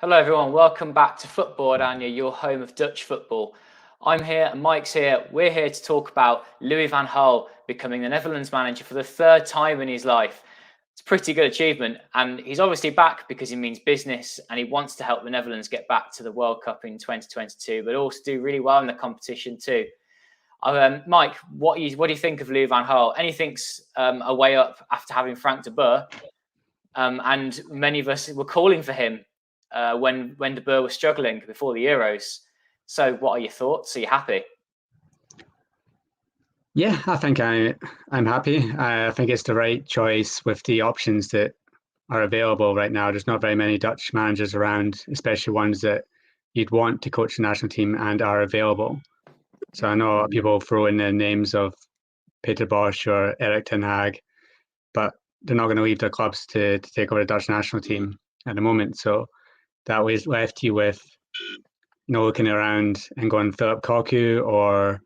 Hello everyone, welcome back to Football-Oranje, your home of Dutch football. I'm here and Mike's here. We're here to talk about Louis van Gaal becoming the Netherlands manager for the third time in his life. It's a pretty good achievement, and he's obviously back because he means business and he wants to help the Netherlands get back to the World Cup in 2022, but also do really well in the competition too. Mike, what do you think of Louis van Gaal? Anything's a way up after having Frank de Boer, and many of us were calling for him when De Boer was struggling before the Euros. So what are your thoughts? Are you happy? Yeah, I think I'm happy. I think it's the right choice with the options that are available right now. There's not very many Dutch managers around, especially ones that you'd want to coach the national team and are available. So I know people throw in the names of Peter Bosz or Erik ten Hag, but they're not going to leave their clubs to take over the Dutch national team at the moment. So that was left you with looking around and going Philip Cocu or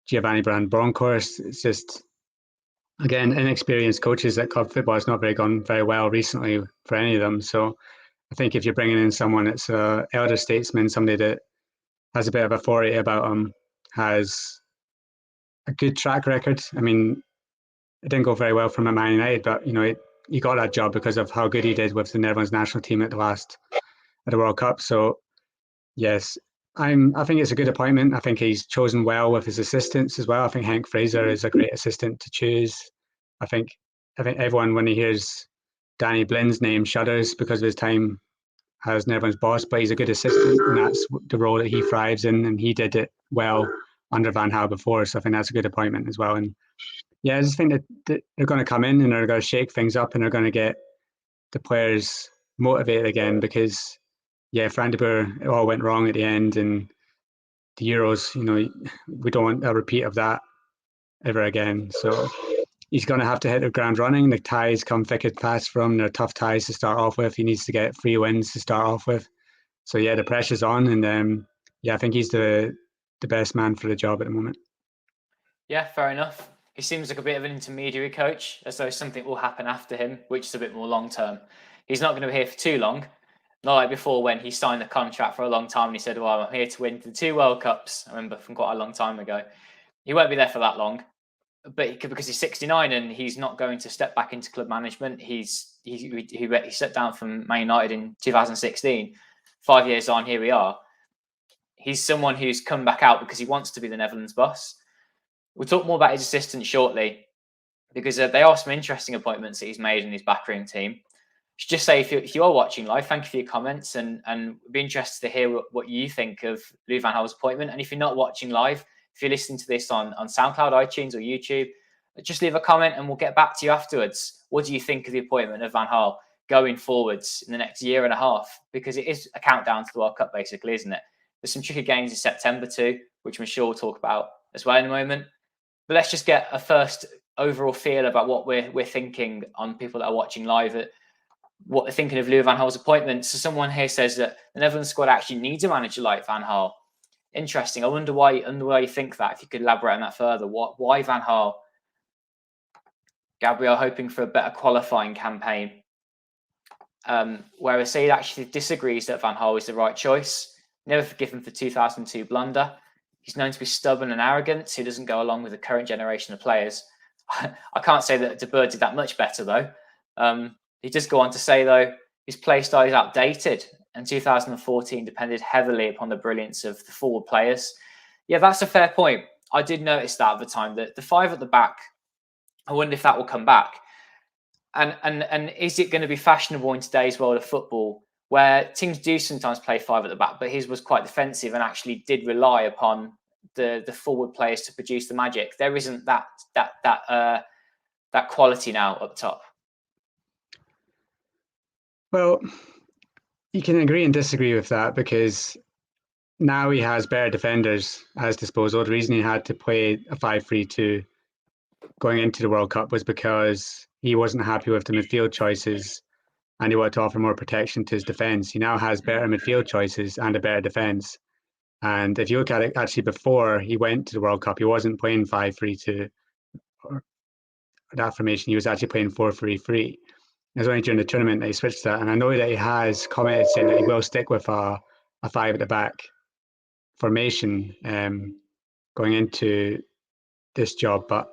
Giovanni Brand Bronkhorst. It's just, again, inexperienced coaches at club football. It's not gone very well recently for any of them. So I think if you're bringing in someone that's an elder statesman, somebody that has a bit of authority about them, has a good track record. I mean, it didn't go very well for him at Man United, but he got that job because of how good he did with the Netherlands national team at the World Cup. So yes, I think it's a good appointment. I think he's chosen well with his assistants as well. I think Henk Fraser is a great assistant to choose. I think everyone, when he hears Danny Blin's name, shudders because of his time as Netherlands boss, but he's a good assistant, and that's the role that he thrives in, and he did it well under Van Gaal before. So I think that's a good appointment as well. And yeah, I just think that they're going to come in and they're going to shake things up, and they're going to get the players motivated again because Frank de Boer, it all went wrong at the end, and the Euros, we don't want a repeat of that ever again. So he's going to have to hit the ground running. The ties come thick and fast for him. They're tough ties to start off with. He needs to get 3 wins to start off with. So yeah, the pressure's on, and I think he's the best man for the job at the moment. Yeah, fair enough. He seems like a bit of an intermediary coach, as though something will happen after him, which is a bit more long term. He's not going to be here for too long. Not like before when he signed the contract for a long time and he said, well, I'm here to win the 2 World Cups. I remember from quite a long time ago. He won't be there for that long, but because he's 69 and he's not going to step back into club management. He stepped down from Man United in 2016. 5 years on, here we are. He's someone who's come back out because he wants to be the Netherlands boss. We'll talk more about his assistant shortly because there are some interesting appointments that he's made in his backroom team. Should just say, if you are watching live, thank you for your comments, and we'd be interested to hear what you think of Louis van Gaal's appointment. And if you're not watching live, if you're listening to this on SoundCloud, iTunes, or YouTube, just leave a comment and we'll get back to you afterwards. What do you think of the appointment of Van Gaal going forwards in the next year and a half? Because it is a countdown to the World Cup, basically, isn't it? There's some tricky games in September too, which I'm sure we'll talk about as well in a moment. But let's just get a first overall feel about what we're thinking on people that are watching live, what they're thinking of Louis van Gaal's appointment. So someone here says that the Netherlands squad actually needs a manager like Van Gaal. Interesting. I wonder why you think that. If you could elaborate on that further, why Van Gaal? Gabriel hoping for a better qualifying campaign. Whereas Said actually disagrees that Van Gaal is the right choice. Never forgiven for 2002 blunder. He's known to be stubborn and arrogant. He doesn't go along with the current generation of players. I can't say that De Boer did that much better, though. He does go on to say, though, his play style is outdated, and 2014 depended heavily upon the brilliance of the forward players. Yeah, that's a fair point. I did notice that at the time, that the 5 at the back, I wonder if that will come back. And is it going to be fashionable in today's world of football, where teams do sometimes play 5 at the back, but his was quite defensive and actually did rely upon the forward players to produce the magic? There isn't that quality now up top. Well, you can agree and disagree with that because now he has better defenders at his disposal. The reason he had to play a 5-3-2 going into the World Cup was because he wasn't happy with the midfield choices and he wanted to offer more protection to his defence. He now has better midfield choices and a better defence. And if you look at it, actually before he went to the World Cup, he wasn't playing 5-3-2 or that formation. He was actually playing 4-3-3. It was only during the tournament that he switched that, and I know that he has commented saying that he will stick with a five at the back formation going into this job. But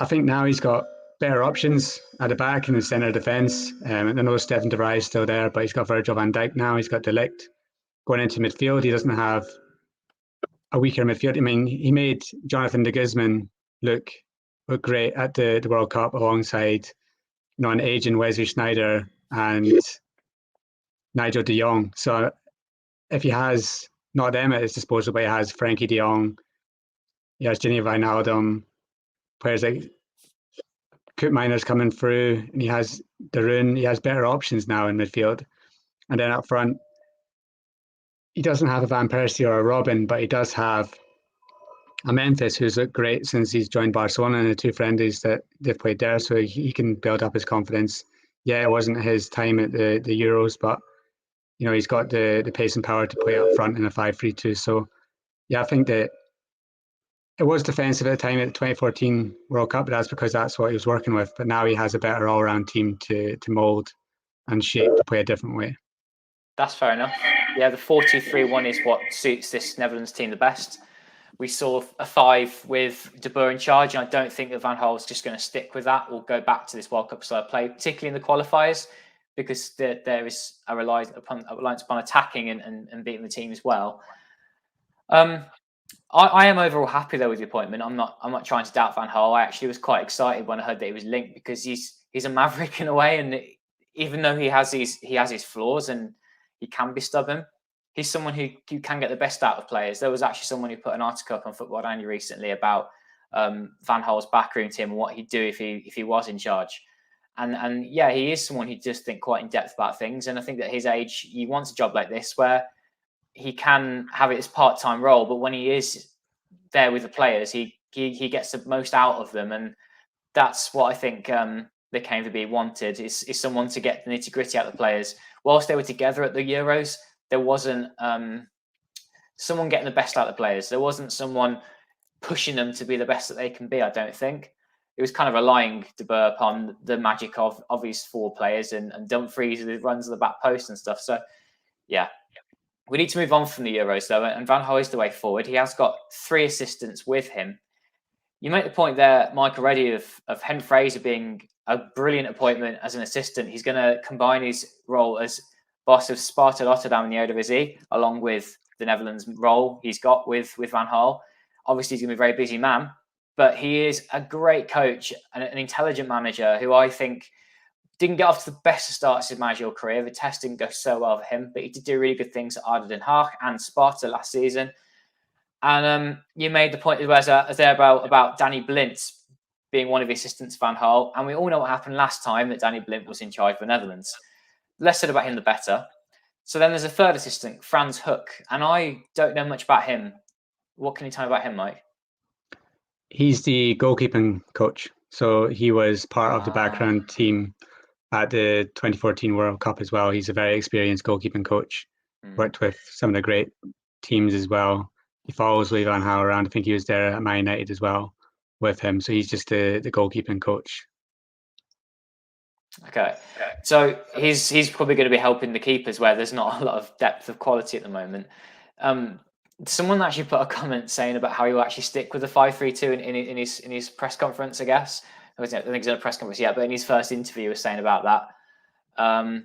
I think now he's got better options at the back in the centre of defence. I know Stefan de Vrij is still there, but he's got Virgil van Dijk now. He's got De Ligt going into midfield. He doesn't have a weaker midfield. I mean, he made Jonathan de Guzman look great at the World Cup alongside an aging Wesley Sneijder and Nigel de Jong. So if he has not them at his disposal, but he has Frankie de Jong, he has Gini Wijnaldum, players like Koopmeiners coming through, and he has Darun. He has better options now in midfield. And then up front, he doesn't have a Van Persie or a Robin, but he does have a Memphis who's looked great since he's joined Barcelona in the two friendlies that they've played there. So he can build up his confidence. Yeah, it wasn't his time at the Euros, but he's got the pace and power to play up front in a 5-3-2. So yeah, I think that it was defensive at the time at the 2014 World Cup, but that's because that's what he was working with. But now he has a better all-round team to mould and shape to play a different way. That's fair enough. Yeah, the 4-2-3-1 is what suits this Netherlands team the best. We saw a 5 with De Boer in charge, and I don't think that Van Gaal is just going to stick with that or go back to this World Cup style play, particularly in the qualifiers, because there is a reliance upon attacking and beating the team as well. I am overall happy though with the appointment. I'm not trying to doubt Van Gaal. I actually was quite excited when I heard that he was linked, because he's a maverick in a way, and even though he has his flaws and he can be stubborn, he's someone who can get the best out of players. There was actually someone who put an article up on Football-Oranje recently about Van Gaal's backroom team and what he'd do if he was in charge. And yeah, he is someone who does think quite in depth about things. And I think that at his age, he wants a job like this where he can have it as part-time role, but when he is there with the players, he gets the most out of them. And that's what I think the KNVB wanted, is someone to get the nitty-gritty out of the players. Whilst they were together at the Euros, there wasn't someone getting the best out of the players. There wasn't someone pushing them to be the best that they can be, I don't think. It was kind of relying De Boer upon the magic of his 4 players and Dumfries who runs the back post and stuff. So, yeah. We need to move on from the Euros, though, and Van Gaal is the way forward. He has got 3 assistants with him. You make the point there, Mike, already of Henry Fraser being a brilliant appointment as an assistant. He's going to combine his role as boss of Sparta Rotterdam in the Eredivisie, along with the Netherlands role he's got with Van Gaal. Obviously, he's going to be a very busy man, but he is a great coach and an intelligent manager who I think didn't get off to the best of starts in his managerial career. The test didn't go so well for him, but he did do really good things at Arden Den Haag and Sparta last season. And you made the point about Danny Blind being one of the assistants Van Gaal, and we all know what happened last time that Danny Blind was in charge of the Netherlands. Less said about him, the better. So then there's a third assistant, Frans Hoek, and I don't know much about him. What can you tell me about him, Mike? He's the goalkeeping coach. So he was part of the background team at the 2014 World Cup as well. He's a very experienced goalkeeping coach. Worked with some of the great teams as well. He follows Louis van Gaal around. I think he was there at Man United as well with him. So he's just the goalkeeping coach. Okay. So he's probably going to be helping the keepers where there's not a lot of depth of quality at the moment. Someone actually put a comment saying about how he will actually stick with the 5-3-2 in his press conference, I guess. I don't think he's in a press conference yet, but in his first interview, he was saying about that.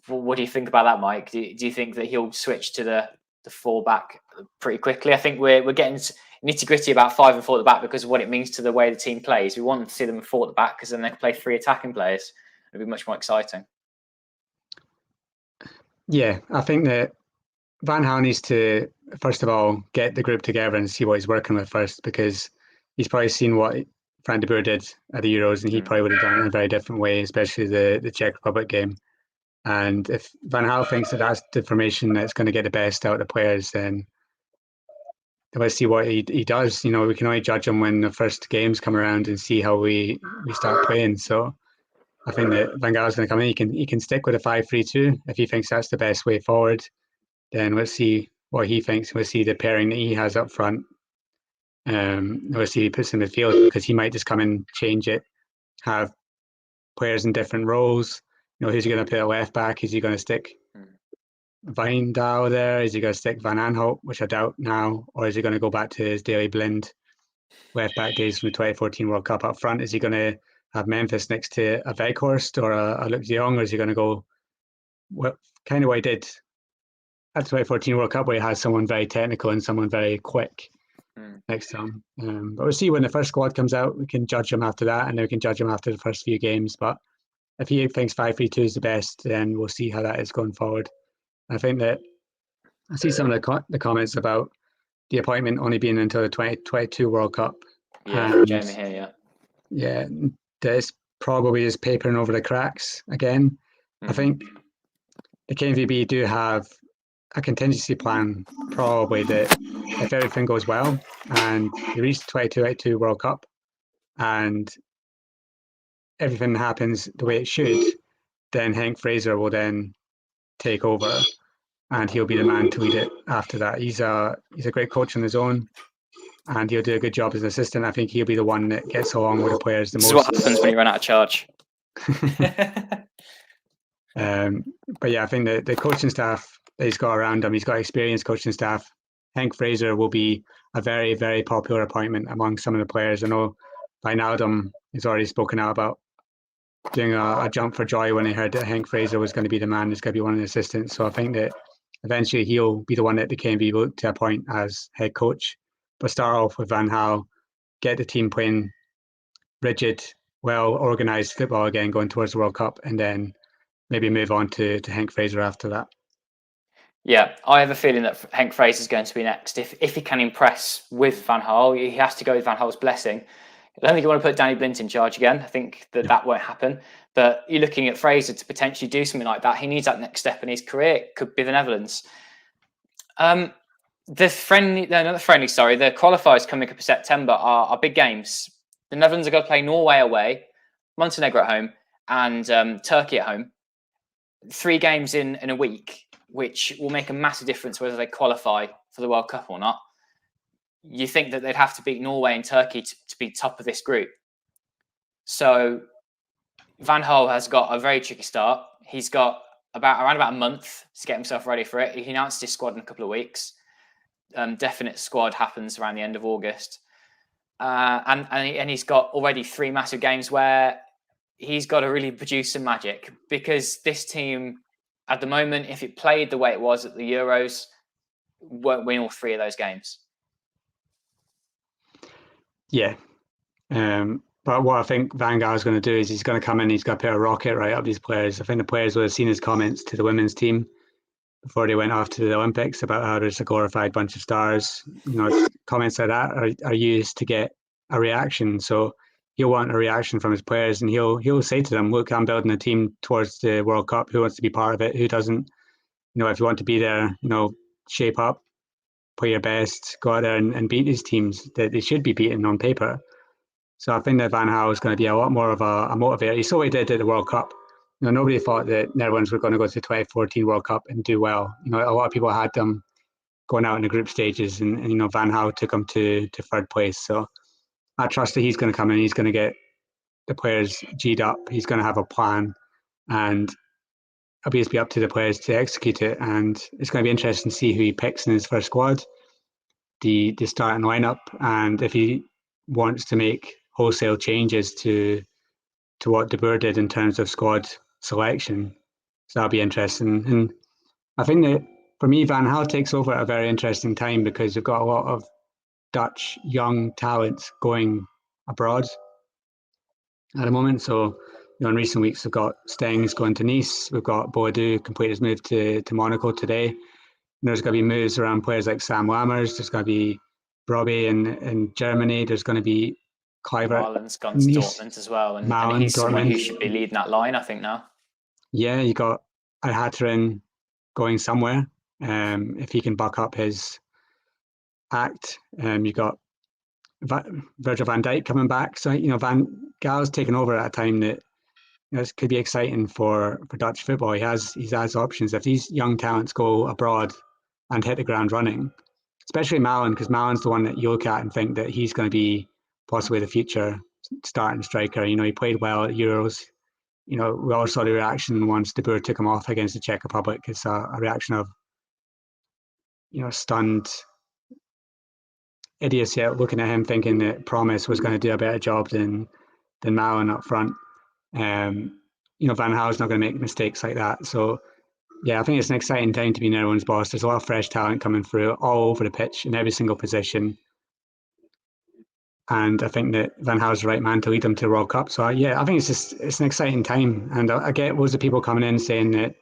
What do you think about that, Mike? Do you think that he'll switch to the 4 back pretty quickly? I think we're getting nitty gritty about 5 and 4 at the back because of what it means to the way the team plays. We want to see them 4 at the back because then they can play 3 attacking players. It'd be much more exciting. Yeah, I think that Van Gaal needs to, first of all, get the group together and see what he's working with first, because he's probably seen what Frank de Boer did at the Euros, and he probably would have done it in a very different way, especially the Czech Republic game. And if Van Gaal thinks that that's the formation that's going to get the best out of the players, then let's see what he does. We can only judge him when the first games come around and see how we start playing. So I think that Van Gaal's going to come in. He can stick with a 5-3-2 if he thinks that's the best way forward. Then let's see what he thinks. We'll see the pairing that he has up front. We'll see he puts in midfield, because he might just come and change it, have players in different roles. Who's he going to put at left back? Is he going to stick Van Gaal there? Is he going to stick Van Aanholt, which I doubt now? Or is he going to go back to his Daily Blind left back days from the 2014 World Cup up front? Is he going to have Memphis next to a Weghorst or a Luc de Jong? Or is he going to go kind of what he did at the 2014 World Cup, where he has someone very technical and someone very quick next to him? But we'll see when the first squad comes out. We can judge him after that, and then we can judge him after the first few games. But if he thinks 5-3-2 is the best, then we'll see how that is going forward. I think that I see some of the comments about the appointment only being until the 2022 World Cup. Yeah, Jamie here, yeah. This probably is papering over the cracks again. I think the KNVB do have a contingency plan, probably, that if everything goes well and they reach the 2022 World Cup and everything happens the way it should, then Henk Fraser will then take over and he'll be the man to lead it after that. He's a great coach on his own, and he'll do a good job as an assistant. I think he'll be the one that gets along with the players the most. This is what happens when you run out of charge. But yeah, I think the coaching staff that he's got around him, he's got experienced coaching staff. Henk Fraser will be a very, very popular appointment among some of the players. I know Wijnaldum has already spoken out about doing a jump for joy when he heard that Henk Fraser was going to be the man that's going to be one of the assistants. So I think that eventually he'll be the one that the KNVB will to appoint as head coach. But start off with Van Gaal, get the team playing rigid, well-organised football again, going towards the World Cup, and then maybe move on to Henk Fraser after that. Yeah, I have a feeling that Henk Fraser is going to be next. If he can impress with Van Gaal, he has to go with Van Gaal's blessing. I don't think you want to put Danny Blind in charge again. I think that won't happen. But you're looking at Fraser to potentially do something like that. He needs that next step in his career. It could be the Netherlands. The qualifiers coming up in September are big games. The Netherlands are going to play Norway away, Montenegro at home, and Turkey at home. 3 games in a week, which will make a massive difference whether they qualify for the World Cup or not. You think that they'd have to beat Norway and Turkey to be top of this group. So Van Gaal has got a very tricky start. He's got around about a month to get himself ready for it. He announced his squad in a couple of weeks. Definite squad happens around the end of August. And he's got already 3 massive games where he's got to really produce some magic, because this team at the moment, if it played the way it was at the Euros, won't win all 3 of those games. Yeah. But what I think Van Gaal is going to do is he's going to come in, he's going to put a rocket right up these players. I think the players would have seen his comments to the women's team before they went off to the Olympics about how there's a glorified bunch of stars. Comments like that are used to get a reaction. So he'll want a reaction from his players, and he'll say to them, look, I'm building a team towards the World Cup. Who wants to be part of it? Who doesn't? If you want to be there, shape up, play your best, go out there and beat these teams that they should be beating on paper. So I think that Van Gaal is going to be a lot more of a motivator. He saw what he did at the World Cup. Nobody thought that Netherlands were going to go to the 2014 World Cup and do well. A lot of people had them going out in the group stages, and Van Gaal took them to 3rd place. So I trust that he's going to come in, he's going to get the players G'd up, he's going to have a plan, and it'll be up to the players to execute it. And it's going to be interesting to see who he picks in his first squad, the starting lineup, and if he wants to make wholesale changes to what De Boer did in terms of squad selection. So that'll be interesting. And I think that for me, Van Gaal takes over at a very interesting time, because you've got a lot of Dutch young talents going abroad at the moment. So in recent weeks, we've got Stengs going to Nice, we've got Boadu complete his move to Monaco today. And there's going to be moves around players like Sam Lammers, there's going to be Robbie in Germany, there's going to be Kluivert. Marlon's gone to Dortmund as well, and he's someone who should be leading that line, I think, now. Yeah, you got Alhatrin going somewhere, if he can buck up his act. You got Virgil van Dijk coming back. So Van Gaal's taken over at a time that this could be exciting for Dutch football. He has options. If these young talents go abroad and hit the ground running, especially Malen, because Malen's the one that you look at and think that he's going to be possibly the future starting striker. He played well at Euros. we all saw the reaction once De Boer took him off against the Czech Republic. It's a reaction of, stunned idiocy, looking at him thinking that Promise was going to do a better job than Malen up front. Van Gaal's not going to make mistakes like that. So, yeah, I think it's an exciting time to be Netherlands boss. There's a lot of fresh talent coming through all over the pitch in every single position. And I think that Van Gaal's the right man to lead them to the World Cup. So, yeah, I think it's an exciting time. And I get loads of people coming in saying that,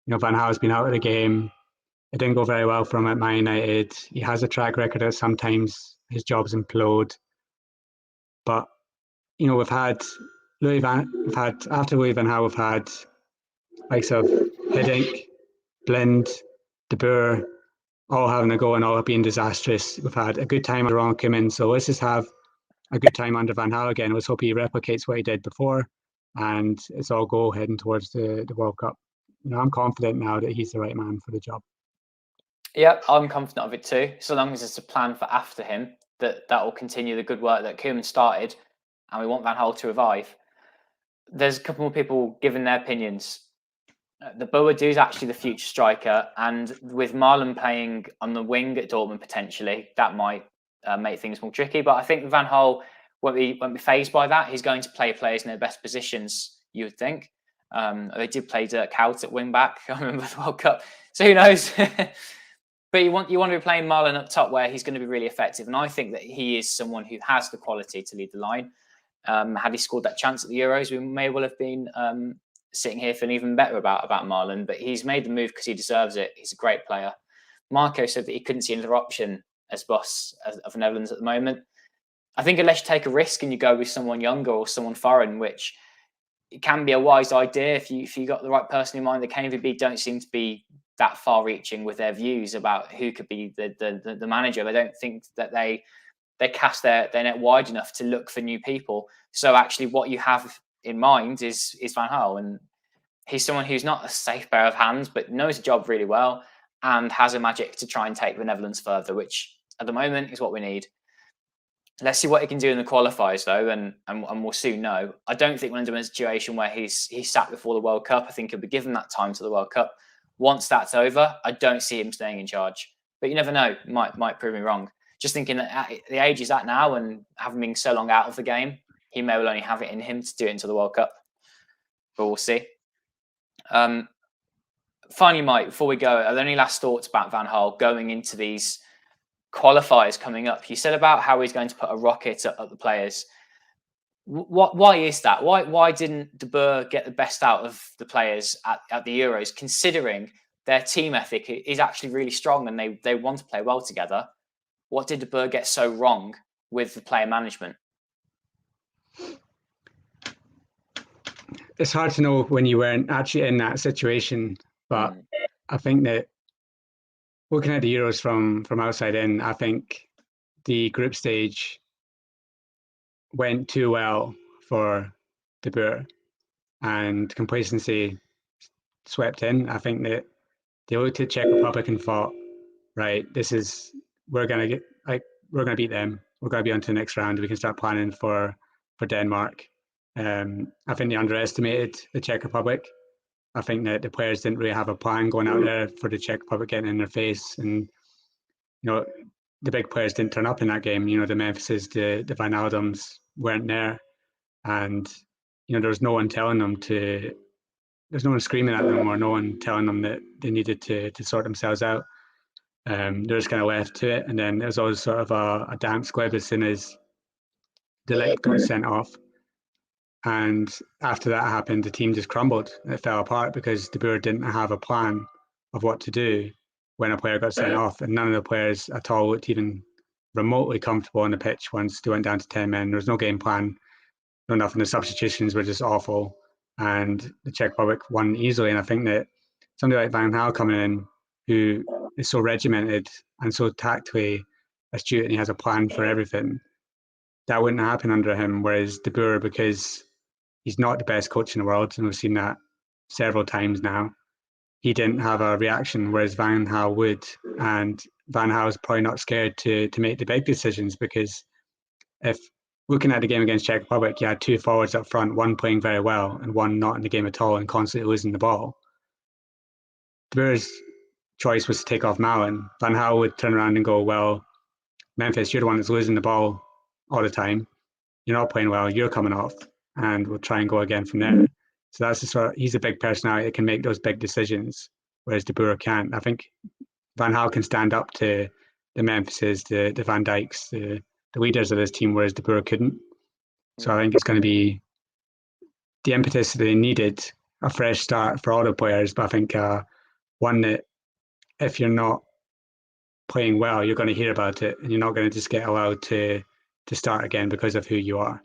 Van Gaal's been out of the game. It didn't go very well for him at Man United. He has a track record that sometimes his jobs implode. But, we've had after Louis van Gaal, we've had likes of Hiddink, Blind, De Boer, all having a go and all being disastrous. We've had a good time under Ron Koeman, so let's just have a good time under Van Gaal again. Let's hope he replicates what he did before, and it's all go heading towards the World Cup. I'm confident now that he's the right man for the job. Yeah, I'm confident of it too. So long as there's a plan for after him that will continue the good work that Koeman started, and we want Van Gaal to revive. There's a couple more people giving their opinions. The Boadu is actually the future striker, and with Malen playing on the wing at Dortmund potentially, that might make things more tricky. But I think Van Gaal won't be phased by that. He's going to play players in their best positions, you would think. They did play Dirk Kuyt at wing back. I remember the World Cup, so who knows? But you want to be playing Malen up top where he's going to be really effective, and I think that he is someone who has the quality to lead the line. Had he scored that chance at the Euros, we may well have been sitting here feeling even better about Malen. But he's made the move because he deserves it. He's a great player. Marco said that he couldn't see another option as boss of the Netherlands at the moment. I think unless you take a risk and you go with someone younger or someone foreign, which it can be a wise idea if you got the right person in mind. The KNVB don't seem to be that far-reaching with their views about who could be the manager. They don't think that they cast their net wide enough to look for new people. So actually what you have in mind is Van Gaal, and he's someone who's not a safe pair of hands, but knows the job really well and has a magic to try and take the Netherlands further, which at the moment is what we need. Let's see what he can do in the qualifiers, though, and we'll soon know. I don't think we're in a situation where he's sat before the World Cup. I think he'll be given that time to the World Cup. Once that's over, I don't see him staying in charge. But you never know; might prove me wrong. Just thinking that at the age he's at now, and having been so long out of the game, he may well only have it in him to do it into the World Cup. But we'll see. Finally, Mike, before we go, are there any last thoughts about Van Gaal going into these qualifiers coming up? You said about how he's going to put a rocket at the players. Why is that? Why didn't De Boer get the best out of the players at the Euros, considering their team ethic is actually really strong and they want to play well together? What did De Boer get so wrong with the player management? It's hard to know when you weren't actually in that situation, but I think that looking at the Euros from outside in, I think the group stage went too well for De Boer, and complacency swept in. I think that they looked at Czech Republic and thought, right, we're gonna beat them. We're gonna be on to the next round. We can start planning for Denmark. I think they underestimated the Czech Republic. I think that the players didn't really have a plan going out there for the Czech Republic getting in their face, and the big players didn't turn up in that game. The Memphises, the Van Aldums weren't there, and there was no one telling them to. There's no one screaming at them or no one telling them that they needed to sort themselves out. They're just kind of left to it, and then there was always sort of a damp squib as soon as De Ligt got sent off. And after that happened, the team just crumbled. It fell apart because De Boer didn't have a plan of what to do when a player got sent off, and none of the players at all looked even remotely comfortable on the pitch once they went down to 10 men. There was no game plan, no nothing. The substitutions were just awful, and the Czech Republic won easily. And I think that somebody like Van Gaal coming in, who is so regimented and so tactfully astute, and he has a plan for everything, that wouldn't happen under him. Whereas De Boer, because he's not the best coach in the world, and we've seen that several times now, he didn't have a reaction, whereas Van Gaal would. And Van Gaal is probably not scared to make the big decisions, because if looking at the game against Czech Republic, you had two forwards up front, one playing very well and one not in the game at all and constantly losing the ball. De Boer's choice was to take off Malen. Van Gaal would turn around and go, well, Memphis, you're the one that's losing the ball all the time. You're not playing well. You're coming off, and we'll try and go again from there. So that's the sort of, he's a big personality that can make those big decisions, whereas De Boer can't. I think Van Gaal can stand up to the Memphises, the Van Dijks, the leaders of this team, whereas De Boer couldn't. So I think it's going to be the impetus that they needed, a fresh start for all the players, but I think one that if you're not playing well, you're going to hear about it, and you're not going to just get allowed to start again because of who you are.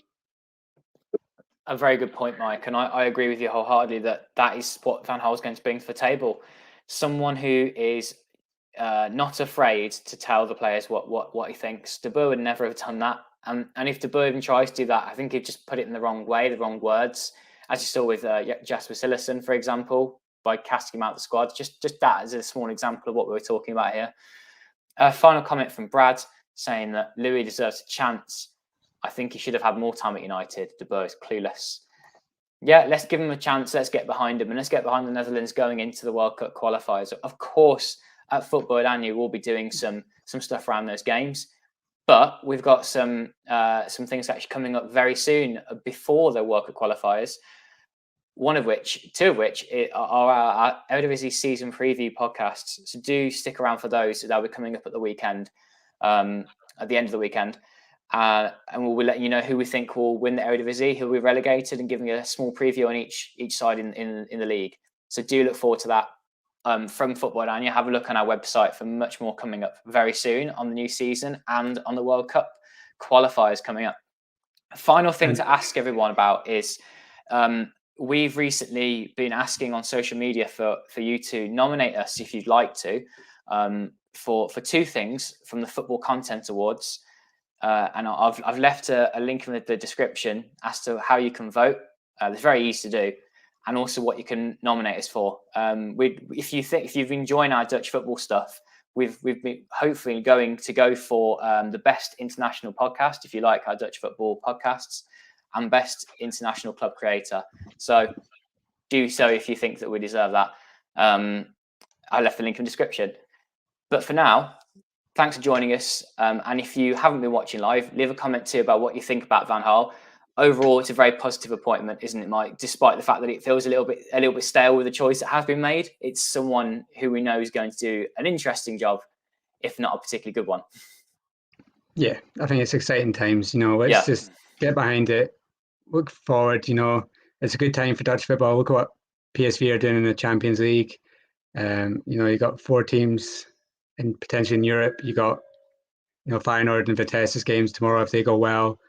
A very good point, Mike, and I agree with you wholeheartedly that is what Van Gaal is going to bring to the table. Someone who is not afraid to tell the players what he thinks. De Boer would never have done that, and if De Boer even tries to do that, I think he'd just put it in the wrong way, the wrong words, as you saw with Jasper Cillessen, for example, by casting him out of the squad. Just that as a small example of what we were talking about here. Final comment from Brad saying that Louis deserves a chance. I think he should have had more time at United. De Boer is clueless. Yeah, let's give him a chance. Let's get behind him, and let's get behind the Netherlands going into the World Cup qualifiers. Of course, at Football-Oranje, we'll be doing some stuff around those games, but we've got some things actually coming up very soon before the World Cup qualifiers. Two of which are our Eredivisie season preview podcasts. So do stick around for those. They'll be coming up at the weekend, at the end of the weekend. And we'll be letting you know who we think will win the Eredivisie, who will be relegated, and giving a small preview on each side in the league. So do look forward to that from Football-Oranje. Have a look on our website for much more coming up very soon on the new season and on the World Cup qualifiers coming up. Final thing to ask everyone about is we've recently been asking on social media for you to nominate us if you'd like to for two things from the Football Content Awards. And I've left a link in the description as to how you can vote. It's very easy to do, and also what you can nominate us for. If you've been enjoying our Dutch football stuff, we've been hopefully going to go for the best international podcast, if you like our Dutch football podcasts, and best international club creator. So do so if you think that we deserve that. I left the link in the description. But for now, thanks for joining us. And if you haven't been watching live, leave a comment too about what you think about Van Gaal. Overall, it's a very positive appointment, isn't it, Mike? Despite the fact that it feels a little bit stale with the choice that has been made, it's someone who we know is going to do an interesting job, if not a particularly good one. Yeah, I think it's exciting times. Let's just get behind it. Look forward. It's a good time for Dutch football. Look at what PSV are doing in the Champions League. You got 4 teams and potentially in Europe. You got Feyenoord and Vitesse's games tomorrow if they go well.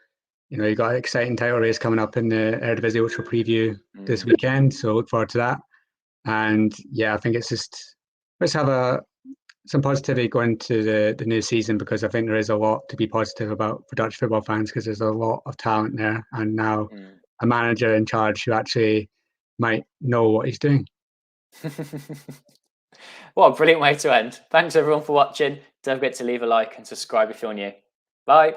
You got an exciting title race coming up in the Eredivisie, which we'll preview this weekend. So look forward to that. And yeah, I think it's just let's have some positivity going to the new season, because I think there is a lot to be positive about for Dutch football fans, because there's a lot of talent there, and now a manager in charge who actually might know what he's doing. What a brilliant way to end. Thanks everyone for watching. Don't forget to leave a like and subscribe if you're new. Bye.